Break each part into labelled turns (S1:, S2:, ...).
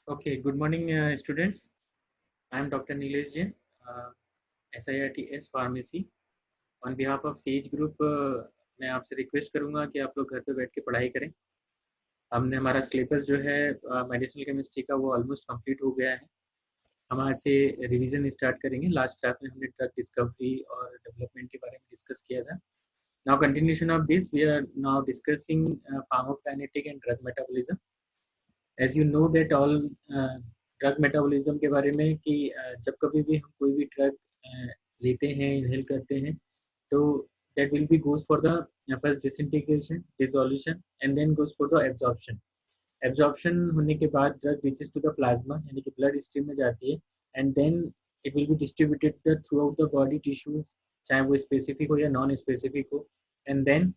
S1: Okay, good morning, students. I am Dr. Nilesh Jain, uh, SIRTS Pharmacy. On behalf of Sage Group, मैं आपसे request करूंगा कि आप लोग घर पे बैठ के पढ़ाई करें। हमने हमारा सिलेबस जो है मेडिसिनल केमिस्ट्री का वो ऑलमोस्ट कंप्लीट हो गया है। हम आज से रिवीजन स्टार्ट करेंगे। लास्ट क्लास में हमने ड्रग डिस्कवरी और डेवलपमेंट के बारे में डिस्कस किया था। Now continuation of this we are now discussing pharmacokinetic and drug metabolism. As you know that all drug metabolism के बारे में कि जब कभी भी हम कोई भी ड्रग लेते हैं, इनहेल करते हैं, तो that will be goes for the first disintegration, dissolution and then goes for the absorption. Absorption होने के बाद drug reaches to the plasma यानी कि blood stream में जाती है and then it will be distributed throughout the body tissues, चाहे वो specific हो या non specific हो, and then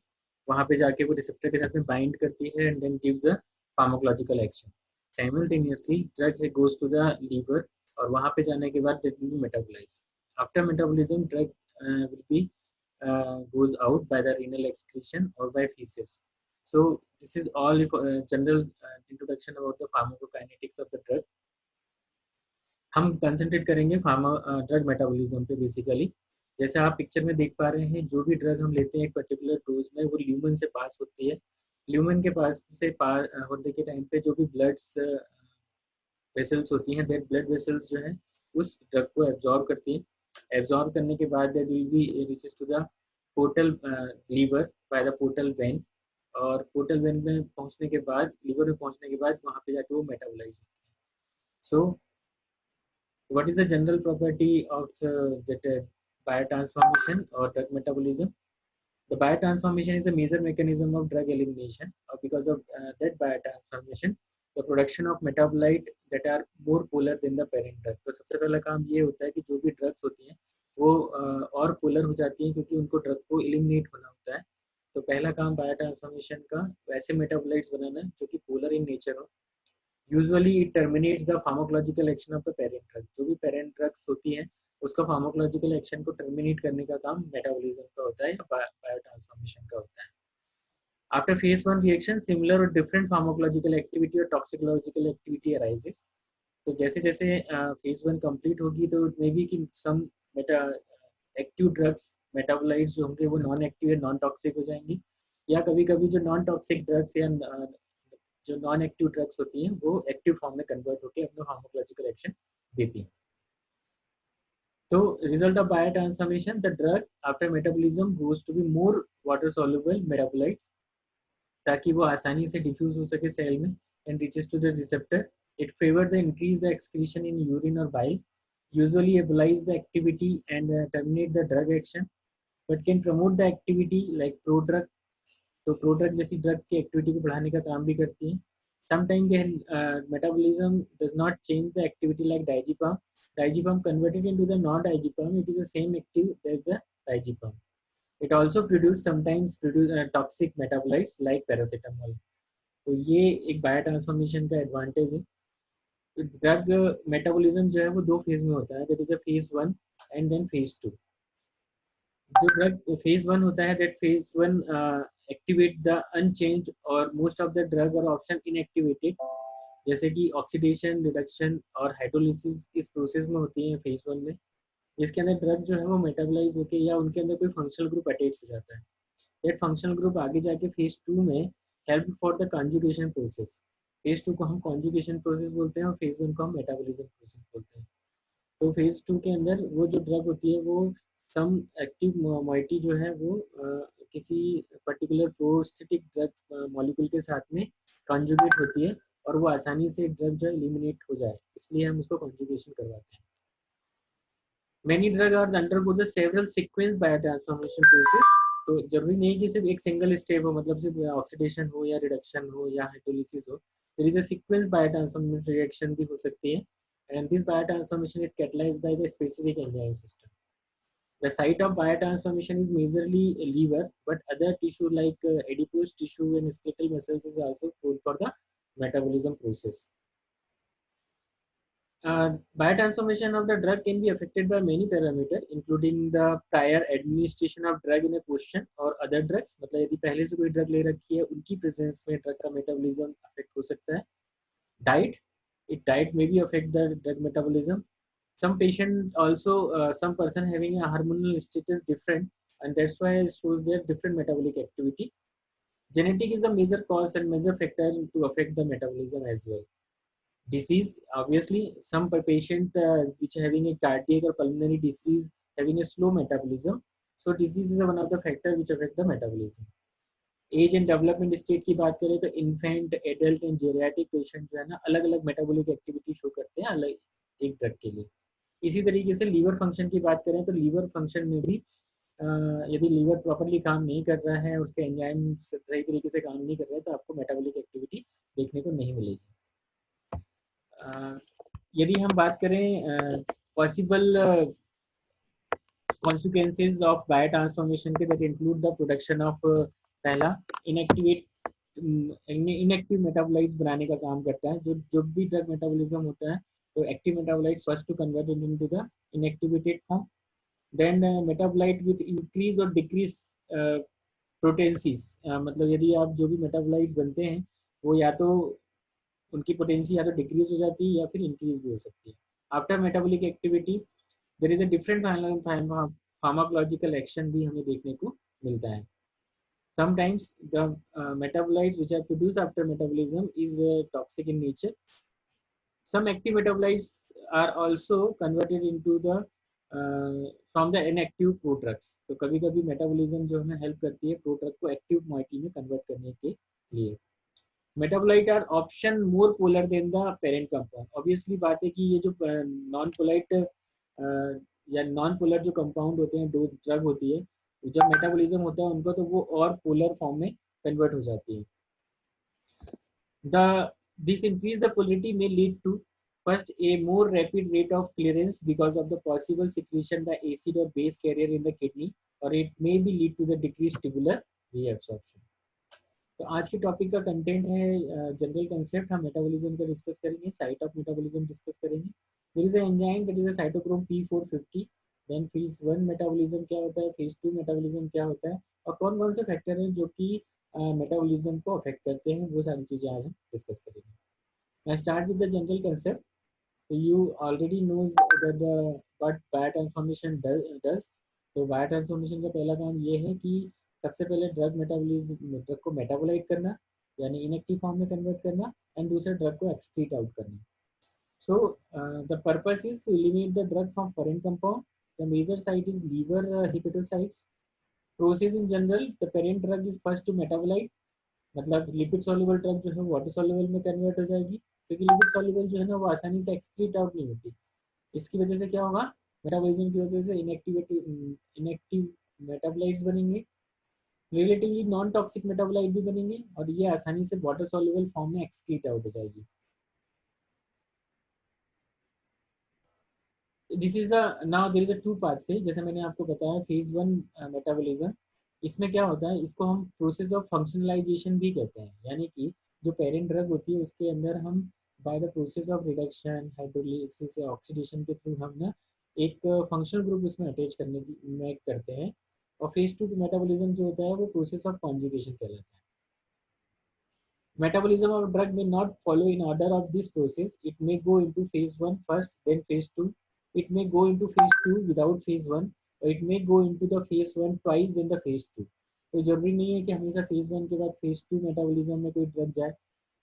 S1: वहाँ पे जाके वो receptor के साथ में bind करती है and then gives the pharmacological action. Simultaneously drug goes to the liver और वहाँ पे जाने के बाद that will be metabolized. After metabolism drug will be goes out by the renal excretion or by feces. So this is all general introduction about the pharmacokinetics of the drug. हम concentrate करेंगे drug metabolism पे basically. जैसे आप picture में देख पा रहे हैं, जो भी ड्रग हम लेते हैं एक पर्टिकुलर डोज में वो ल्यूमन से पास होती है। ल्यूमन के पास से पार होने के टाइम पे जो भी ब्लड्स वेसल्स होती हैं, दैट ब्लड वेसल्स जो है उस ड्रग को एब्जॉर्ब करती है। एब्जॉर्ब करने के बाद that will be reaches to the portal liver by the portal vein, और पोर्टल वेन में पहुंचने के बाद, लीवर में पहुंचने के बाद वहां पे जाके वो मेटाबोलाइज होती है। सो what is the general property of that biotransformation or drug metabolism? The biotransformation is a major mechanism of drug elimination. Because of that biotransformation, the production of metabolite that are more polar than the parent drug. तो सबसे पहला काम ये होता है कि जो भी ड्रग्स होती हैं वो और पोलर हो जाती हैं क्योंकि उनको ड्रग को एलिमिनेट होना होता है। तो पहला काम बायोट्रांसफॉर्मेशन का वैसे मेटाबोलाइट्स बनाना जो कि पोलर इन नेचर हो। Usually it terminates the pharmacological action of the parent drug. जो भी पेरेंट ड्रग्स होती हैं उसका फार्माकोलॉजिकल एक्शन को टर्मिनेट करने का काम मेटाबॉलिज्म का होता है या बायोट्रांसफॉर्मेशन का होता है। After phase 1 reaction, similar or different pharmacological activity or toxicological activity arises. तो जैसे जैसे phase 1 complete होगी तो it may be कि some active drugs metabolites जो होंगे वो non active या non toxic हो जाएंगी, या कभी कभी जो non toxic drugs या जो नॉन एक्टिव ड्रग्स होती हैं वो एक्टिव फॉर्म में कन्वर्ट होकर अपना फार्माकोलॉजिकल एक्शन देती हैं। तो result of biotransformation, the drug after metabolism goes to be more water soluble metabolites ताकि वो आसानी से डिफ्यूज हो सके सेल में and reaches to the receptor. It favour the increase the excretion in urine और bile, usually abolish the activity and terminate the drug action, but can promote the activity like pro drug. तो pro drug जैसी drug की activity को बढ़ाने का काम भी करती है। Sometimes metabolism does not change the activity like diazepam. Diazepam converted into the non-diazepam, it is the same active as the diazepam. It also sometimes produce toxic metabolites like paracetamol. तो ये एक बायो ट्रांसफॉर्मेशन का advantage है। Drug metabolism जो है वो दो phase में होता है, that is a phase 1 and then phase 2। जो ड्रग फेज 1 होता है, that phase 1 activate the unchange और मोस्ट ऑफ द ड्रग और ऑप्शन इनएक्टिवेटेड, जैसे कि ऑक्सीडेशन, रिडक्शन और हाइड्रोलिसिस इस प्रोसेस में होती है फेज 1 में, जिसके अंदर ड्रग जो है वो मेटाबोलाइज होकर या उनके अंदर कोई फंक्शनल ग्रुप अटैच हो जाता है। दैट फंक्शनल ग्रुप आगे जाके फेज 2 में help for the conjugation process. Phase 2 को हम कॉन्जुगेशन प्रोसेस बोलते हैं और फेज 1 को हम मेटाबॉलिज्म प्रोसेस बोलते हैं। तो फेज 2 के अंदर वो जो ड्रग होती है वो सम एक्टिव मॉइटी जो है वो किसी पर्टिकुलर प्रोस्थेटिक ड्रग मॉलिक्यूल के साथ में कॉन्जुगेट होती है और वो आसानी से ड्रग जो एलिमिनेट हो जाए, इसलिए हम उसको कॉन्जुगेशन करवाते हैं। Many drugs are undergo the several sequence biotransformation process. तो जरूरी नहीं कि सिर्फ एक सिंगल स्टेप हो, मतलब सिर्फ ऑक्सीडेशन हो या रिडक्शन हो या हाइड्रोलिसिस हो। There is a sequence biotransformation reaction भी हो सकती है, and this biotransformation is catalyzed by the specific enzyme system. The site of biotransformation is majorly liver, but other tissue like adipose tissue and skeletal muscles is also good for the metabolism process. Biotransformation of the drug can be affected by many parameters, including the prior administration of drug in a question or other drugs. मतलब यदि पहले से कोई drug ले रखी है उनकी presence में ड्रग का मेटाबॉलिज्म अफेक्ट हो सकता है। Diet, diet may be affect the drug metabolism. Some patient also, some person having a hormonal status different, and that's why it shows their different metabolic activity. Genetic is a major cause and major factor to affect the metabolism as well. Disease, obviously, some patient which are having a cardiac or pulmonary disease having a slow metabolism, so disease is one of the factor which affect the metabolism. Age and development state की बात करें तो infant, adult and geriatric patient जो है ना अलग अलग metabolic activity show करते हैं अलग एक ड्रग के लिए। इसी तरीके से लीवर फंक्शन की बात करें तो लीवर फंक्शन में भी यदि लीवर प्रॉपरली काम नहीं कर रहा है, उसके एंजाइम सही तरीके से काम नहीं कर रहा है, तो आपको मेटाबॉलिक एक्टिविटी देखने को नहीं मिलेगी। यदि हम बात करें पॉसिबल consequences of biotransformation के that include the production of पहला इनएक्टिव मेटाबोलाइट्स बनाने का काम करता है। जो भी ड्रग मेटाबॉलिज्म होता है तो active metabolites first to convert into the inactivated form, then metabolite with increase और डिक्रीज पोटेंसीज, मतलब यदि आप जो भी मेटाबोलाइट्स बनते हैं वो या तो उनकी पोटेंसी या तो डिक्रीज हो जाती है या फिर इंक्रीज भी हो सकती है। After metabolic activity there is a different pharmacological action भी हमें देखने को मिलता है। Sometimes the metabolites which are produced after metabolism is toxic in nature. Some active metabolites are also converted into the from the inactive pro-drugs. तो कभी-कभी metabolism जो हमें हेल्प करती है प्रो-ड्रग को एक्टिव मॉइटी में कन्वर्ट करने के लिए। Metabolite are option more polar than the parent compound. Obviously बात है कि ये जो नॉन पोलाइट या नॉन पोलर जो कंपाउंड होते हैं, दो ड्रग होती है, जब मेटाबॉलिज्म होता है उनको तो वो और पोलर फॉर्म में कन्वर्ट हो जाती है। This increase the polarity may lead to first a more rapid rate of clearance because of the possible secretion by acid or base carrier in the kidney, or it may be lead to the decreased tubular reabsorption. तो आज के topic का content है general concept. हम metabolism का discuss करेंगे, site of metabolism discuss करेंगे। There is a enzyme that is a cytochrome P450। Then phase 1 metabolism क्या होता है, फेज 2 मेटाबॉलिज्म क्या होता है, और कौन कौन से फैक्टर हैं जो कि मेटाबॉलिज्म को अफेक्ट करते हैं, वो सारी चीज़ें आज हम डिस्कस करेंगे। मैं start with the general concept. You already knows that what biotransformation does. तो बायोट्रांसफॉर्मेशन का पहला काम ये है कि सबसे पहले ड्रग को मेटाबोलाइट करना, यानी इनएक्टिव फॉर्म में कन्वर्ट करना, एंड दूसरे ड्रग को एक्सक्रीट आउट करना। So the purpose is to eliminate the drug from foreign compound. The major site is liver hepatocytes. Process in general, the parent drug is first to metabolite, मतलब lipid soluble drug जो है water soluble में convert हो जाएगी, क्योंकि lipid soluble जो है ना वो आसानी से एक्सक्रीट आउट नहीं होती। इसकी वजह से क्या होगा, मेटाबॉलिज्म की वजह से इनएक्टिव मेटाबोलाइट्स बनेंगे, रिलेटिवली नॉन टॉक्सिक मेटाबोलाइट भी बनेंगे, और ये आसानी से वाटर सॉल्युबल फॉर्म में एक्सक्रीट आउट हो जाएगी। This is now there is a two pathway. जैसे मैंने आपको बताया फेज 1 मेटाबॉलिज्म, इसमें क्या होता है, इसको हम प्रोसेस ऑफ फंक्शनलाइजेशन भी कहते हैं, यानी कि जो पेरेंट ड्रग होती है उसके अंदर हम by the process of reduction, hydrolysis या ऑक्सीडेशन के थ्रू हम ना एक फंक्शनल ग्रुप उसमें अटैच करने की में करते हैं। और फेज 2 मेटाबॉलिज्म जो होता है वो प्रोसेस ऑफ कॉन्जुगेशन कहलाता है। Metabolism of drug may not follow in order of this process. It may go into phase 1 first, then phase 2. It may go into phase 2 without phase 1, or it may go into the phase 1 twice, then the phase 2. तो जरूरी नहीं है कि हमेशा phase 1 के बाद phase 2 metabolism में कोई ड्रग जाए।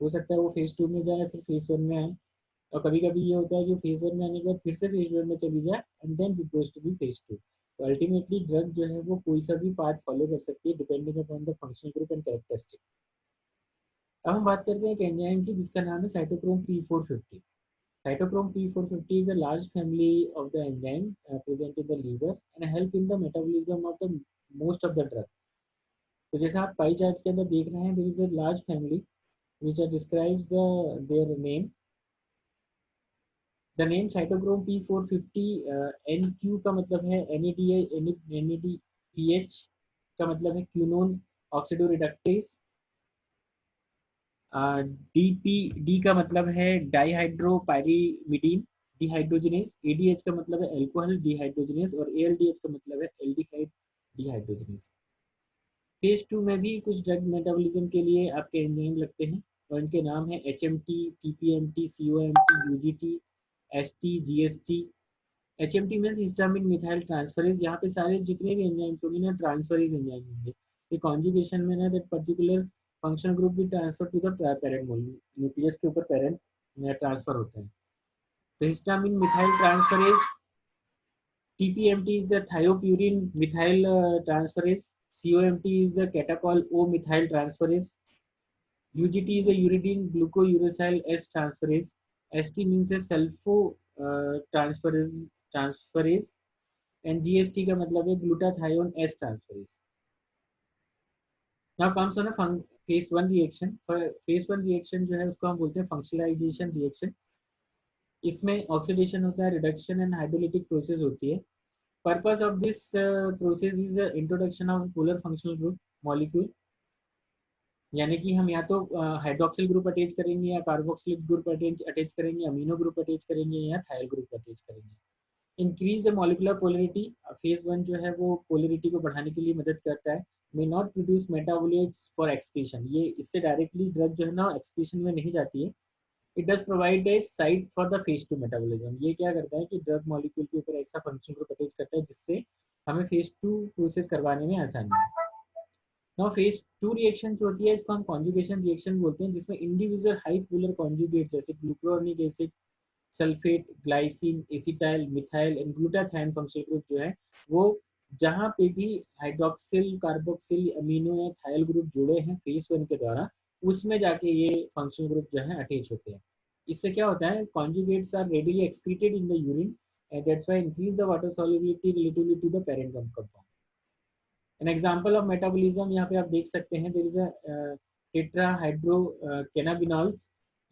S1: हो सकता है वो phase 2 में जाए फिर phase 1 में आए, और कभी कभी ये होता है कि phase 1 में आने के बाद फिर से phase 1 में चली जाए and then it goes to be phase 2. तो अल्टीमेटली ड्रग जो है वो कोई सा भी पाथ फॉलो कर सकती है depending upon the functional group and characteristic. अब हम बात करते हैं एक एंजाइम की जिसका नाम है cytochrome P450। Cytochrome P450 is a large family of the enzyme present in the liver and help in the metabolism of the most of the drug. तो जैसा आप पाई चार्ट के अंदर देख रहे हैं, there is a large family which describes their name. The name cytochrome P450 NQ का मतलब है NADPH का मतलब है क्यूनोन ऑक्सीडोरिडक्टेज। डी का मतलब है डाइहाइड्रोपाइरीमिडीन डिहाइड्रोजिनेज। एडीएच का मतलब है अल्कोहल डिहाइड्रोजिनेज, और एएलडीएच का मतलब है एल्डिहाइड डिहाइड्रोजिनेज। फेज 2 में भी कुछ ड्रग मेटाबॉलिज्म के लिए आपके एंजाइम लगते हैं। और इनके नाम है HMT, TPMT, COMT, UGT, ST, GST। HMT means histamine methyl transferase. यहाँ पे सारे जितने भी एंजाइम्स होंगे ना ट्रांसफरेज एंजाइम होंगे। ये कॉन्जुगेशन में ना दैट पर्टिकुलर फंक्शनल ग्रुप भी transfer to the parent nucleus के ऊपर पेरेंट ट्रांसफर होता है। तो histamine methyl transferase, TPMT is the thiopurine methyl transferase, COMT is the catechol O methyl transferase, UGT is a uridine glucouracil S transferase, ST means a sulfo transferase and GST का मतलब है glutathione S transferase. Now comes on a phase 1 reaction. phase 1 reaction जो है उसको हम बोलते हैं functionalization reaction. इसमें ऑक्सीडेशन होता है, रिडक्शन एंड हाइड्रोलिटिक प्रोसेस होती है. Purpose of this process is introduction of polar functional group molecule, यानी कि हम या तो हाइड्रोक्सिल ग्रुप अटैच करेंगे या कार्बोक्सिलिक ग्रुप अटैच करेंगे, अमीनो ग्रुप अटैच करेंगे या थायल ग्रुप अटैच करेंगे. Increase the molecular polarity. Phase 1 जो है वो पोलरिटी को बढ़ाने के लिए मदद करता है. May not produce metabolites for excretion. ये इससे डायरेक्टली ड्रग जो है ना एक्सक्रीशन में नहीं जाती है. It does provide a site for the phase 2 metabolism. ये क्या करता है कि ड्रग मॉलिक्यूल के ऊपर ऐसा फंक्शन ग्रुप अटैच करता है जिससे हमें फेज 2 प्रोसेस करवाने में आसानी है. नाउ फेज 2 रिएक्शन जो होती है इसको हम कॉन्जुगेशन रिएक्शन बोलते हैं, जिसमें इंडिविजुअल हाई पोलर कॉन्जुगेट जैसे glucuronic acid, sulphate, glycine, acetyl, methyl and glutathione functional group जो है वो जहाँ पे भी हाइड्रोक्सिल, कार्बोक्सिल, अमीनो या थायल ग्रुप जुड़े हैं फेज 1 के द्वारा, उसमें जाके ये फंक्शनल ग्रुप जो है अटैच होते हैं. इससे क्या होता है, conjugates are readily excreted in the urine and that's why increase the water solubility relatively to the parent compound. An example of metabolism यहाँ पे आप देख सकते हैं, there is a tetrahydro cannabinol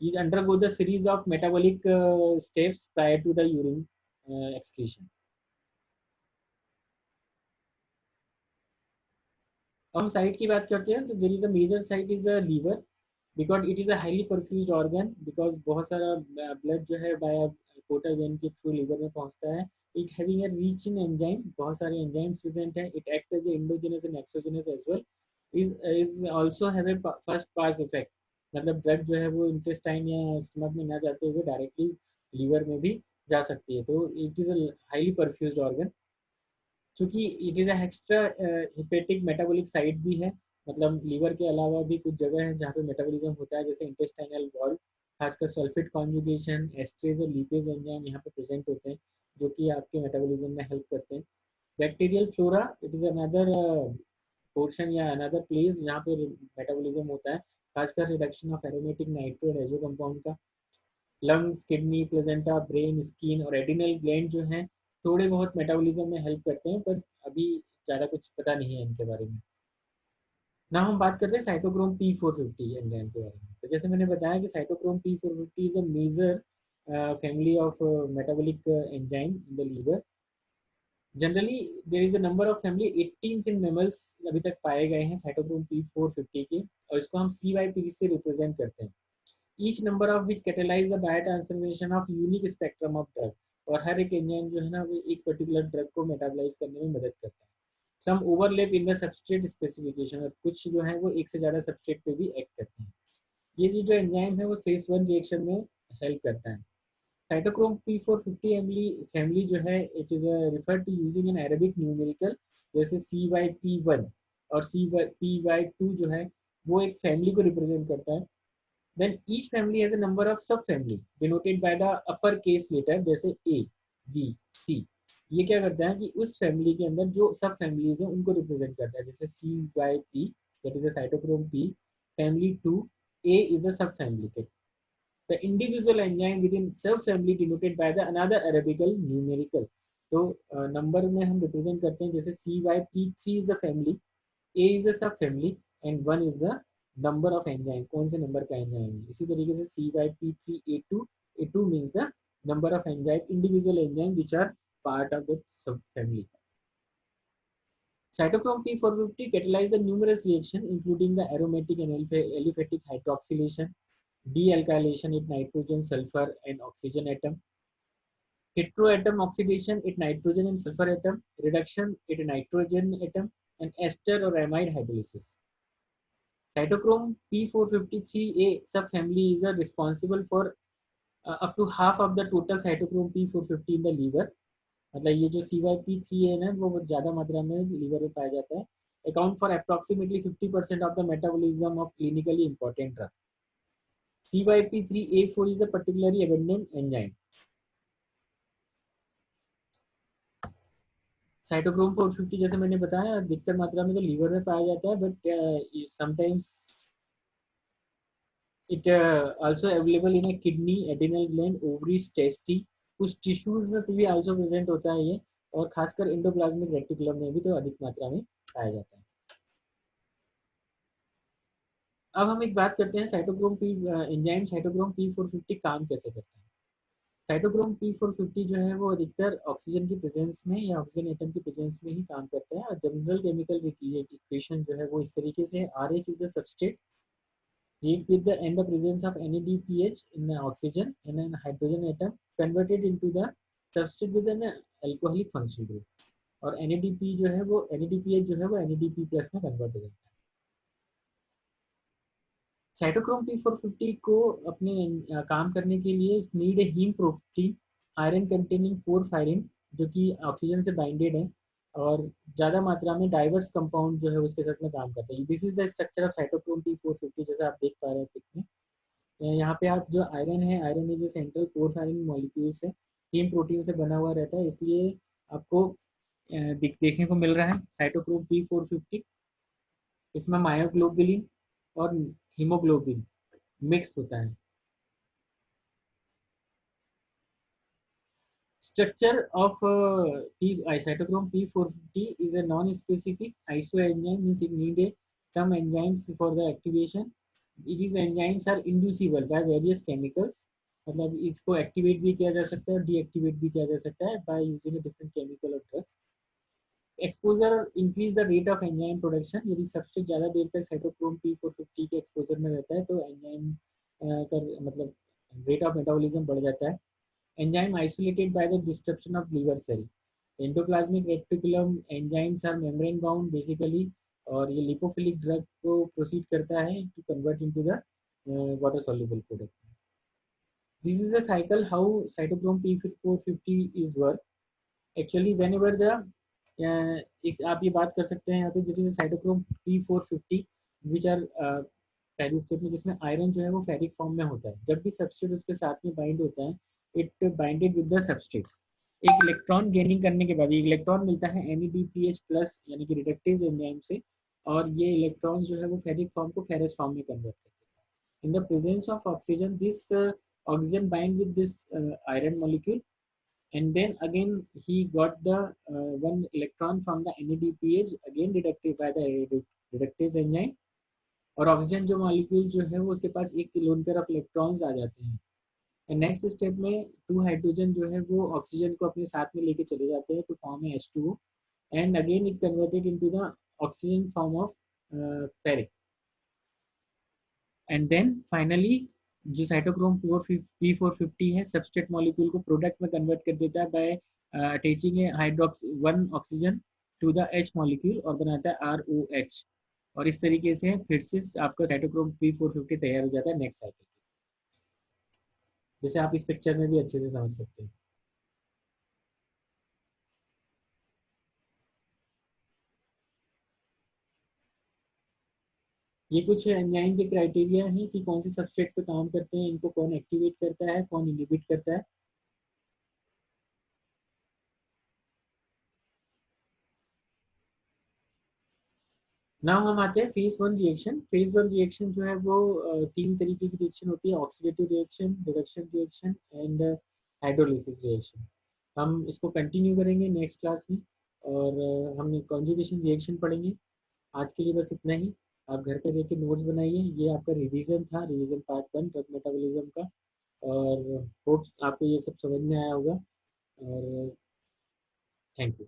S1: is undergo the series of metabolic steps prior to the urine excretion. हम site की बात करते हैं तो there is a major site is a liver because it is a highly perfused organ, because बहुत सारा blood जो है बाय पोर्टल वेन के थ्रू लीवर में पहुंचता है. It having a rich in enzyme, बहुत सारे एंजाइम्स प्रेजेंट हैं. It act as endogenous and exogenous as well. Is also have a first pass effect, मतलब ड्रग जो है वो इंटेस्टाइन या स्टमक में ना जाते हुए डायरेक्टली लीवर में भी जा सकती है. तो it is a highly perfused organ. क्योंकि it is extra hepatic metabolic site भी है, मतलब लीवर के अलावा भी कुछ जगह है जहाँ पे मेटाबॉलिज्म होता है, जैसे इंटेस्टाइनल वॉल. खासकर सल्फेट कॉन्जुगेशन, एस्ट्रेज और लीपेज एंजाइम यहाँ पे प्रेजेंट होते हैं जो कि आपके मेटाबॉलिज्म में हेल्प करते हैं. Bacterial flora, it is another portion या अनदर प्लेस जहाँ पे मेटाबॉलिज्म होता है, खासकर रिडक्शन ऑफ एरोमेटिक नाइट्रो और एजो कंपाउंड का. Lungs, kidney, placenta, brain, skin और एडिनल ग्लैंड जो हैं थोड़े बहुत मेटाबॉलिज्म में हेल्प करते हैं, पर अभी ज़्यादा कुछ पता नहीं है इनके बारे में. ना हम बात करते हैं साइटोक्रोम P450 एंजाइम के बारे में. तो जैसे मैंने बताया कि cytochrome P450 is a major family of metabolic enzyme in the liver. Generally there is a number of family 18 in mammals अभी तक पाए गए हैं साइटोक्रोम P450 के, और इसको हम CYP से रिप्रेजेंट करते हैं. each number of which catalyze the biotransformation of unique spectrum of drug. और हर एक एंजाइम जो है ना वो एक पर्टिकुलर ड्रग को मेटाबोलाइज करने में मदद करता है. Some overlap in the substrate specification, और कुछ जो है वो एक से ज़्यादा सबस्ट्रेट पे भी एक्ट करते हैं. ये जो एंजाइम है वो फेज 1 रिएक्शन में हेल्प करता है. साइटोक्रोम P450 फैमिली जो है it is referred to using an Arabic numerical, जैसे CYP1 और CYP2 जो है वो एक फैमिली को रिप्रेजेंट करता है. Then each family has a number of sub-family denoted by the upper case letter जैसे A, B, C. ये क्या करता है कि उस फैमिली के अंदर जो सब फैमिलीज हैं उनको रिप्रेजेंट करता है, जैसे CYP that is a cytochrome P, family 2, A is a sub-family. The individual enzyme within sub-family denoted by the another Arabical numerical. तो नंबर में हम रिप्रेजेंट करते हैं, जैसे CYP3 is a family, A is a sub-family and 1 is the number of enzyme, कौन से number का enzyme है. इसी तरीके से CYP3A2, A2 means the number of enzyme, individual enzyme which are part of the sub family. Cytochrome P450 catalyze the numerous reaction including the aromatic and aliphatic hydroxylation, dealkylation at nitrogen, sulfur and oxygen atom, heteroatom oxidation at nitrogen and sulfur atom, reduction at nitrogen atom and ester or amide hydrolysis. Cytochrome P453A subfamily is responsible for up to half of the total cytochrome P450 in the liver. मतलब ये जो CYP3 है ना वो बहुत ज़्यादा मात्रा में लीवर में पाया जाता है. Account for approximately 50% of the metabolism of clinically important drug. CYP3A4 is a particularly abundant enzyme. Cytochrome 450 जैसे मैंने बताया अधिकतर मात्रा में तो लीवर में पाया जाता है, but sometimes it also available in a kidney, adrenal gland, ovaries, tasty, कुछ टिश्यूज में भी आल्सो प्रेजेंट होता है ये, और खासकर एंडोप्लाज्मिक रेटिकुलम में भी तो अधिक मात्रा में पाया जाता है. अब हम एक बात करते हैं cytochrome P enzyme cytochrome P450 काम कैसे करता है. साइटोक्रोम P450 जो है वो अधिकतर ऑक्सीजन की प्रेजेंस में या ऑक्सीजन एटम की प्रेजेंस में ही काम करता है, और जनरल केमिकल इक्वेशन जो है वो इस तरीके से है. RH is the substrate react with the and the presence of NADPH in the oxygen and an hydrogen atom converted into the substrate with an alcoholic functional group, और NADP जो है वो NADPH जो है वो NADP प्लस में convert हो जाता है. साइटोक्रोम P450 को अपने काम करने के लिए need a heme protein iron containing porphyrin जो कि ऑक्सीजन से बाइंडेड है और ज़्यादा मात्रा में डाइवर्स कंपाउंड जो है उसके साथ में काम करता है. This is the structure of cytochrome P450 जैसे आप देख पा रहे हैं पिक में. यहाँ पे आप जो आयरन है, iron is a central porphyrin molecules है, हीम प्रोटीन से बना हुआ रहता है, इसलिए आपको देखने को मिल रहा है साइटोक्रोम P450. इसमें मायोग्लोबुलिन और हीमोग्लोबिन मिक्स होता है. Structure of cytochrome P450 is a non-specific isoenzyme, means it need some enzymes for the activation. These enzymes are inducible by various chemicals. मतलब इसको एक्टिवेट भी किया जा सकता है और डीएक्टिवेट भी किया जा सकता है by using a different chemical or drugs. Exposure increase the rate of enzyme production. यदि सबसे ज़्यादा देर तक साइटोक्रोम P450 के एक्सपोजर में रहता है तो एंजाइम का मतलब रेट ऑफ मेटाबॉलिज्म बढ़ जाता है. Enzyme isolated by the disruption of liver cell. Endoplasmic reticulum enzymes are membrane bound basically, और ये लिपोफिलिक ड्रग को प्रोसीड करता है to convert into the water soluble product. This is the cycle how cytochrome P450 is work. Actually whenever the आप ये बात कर सकते हैं यहाँ पे it is cytochrome P450 which are पहली स्टेप में जिसमें आयरन जो है वो फेरिक फॉर्म में होता है. जब भी सबस्ट्रेट उसके साथ में बाइंड होता है it binded with the substrate. एक इलेक्ट्रॉन गेनिंग करने के बाद एक इलेक्ट्रॉन मिलता है NADPH प्लस यानी कि रिडक्टेज एंजाइम से, और ये इलेक्ट्रॉन्स जो है वो फेरिक फॉर्म को फेरस फॉर्म में कन्वर्ट करते हैं. In the presence of oxygen this oxygen bind with this iron molecule, and then again he got the one electron from the NADPH again deducted by the reductase enzyme, और oxygen जो molecule जो है वो उसके पास एक lone pair of electrons आ जाते हैं. Next step में 2 हाइड्रोजन जो है वो ऑक्सीजन को अपने साथ में लेके चले जाते हैं तो फॉर्म है H2O, and again it converted into the oxygen form of ferric. And then finally जो साइटोक्रोम P450 है सबस्ट्रेट मॉलिक्यूल को प्रोडक्ट में कन्वर्ट कर देता है by attaching a hydroxy 1 oxygen to the H molecule और बनाता है ROH, और इस तरीके से फिर से आपका साइटोक्रोम P450 तैयार हो जाता है नेक्स्ट साइकिल, जैसे आप इस पिक्चर में भी अच्छे से समझ सकते हैं. ये कुछ एंजाइम के क्राइटेरिया हैं कि कौन से सबस्ट्रेट पे काम करते हैं, इनको कौन एक्टिवेट करता है, कौन इनहिबिट करता है. नाउ हम आते हैं फेज 1 रिएक्शन. फेज 1 रिएक्शन जो है वो 3 तरीके की रिएक्शन होती है: oxidative reaction, reduction reaction and hydrolysis reaction. हम इसको कंटिन्यू करेंगे नेक्स्ट क्लास में, और हम कॉन्जुगेशन रिएक्शन पढ़ेंगे. आज के लिए बस इतना ही. आप घर पे रह के नोट्स बनाइए. ये आपका रिवीजन था, रिवीजन पार्ट 1 ड्रग मेटाबॉलिज्म का, और होप आपको ये सब समझ में आया होगा, और थैंक यू.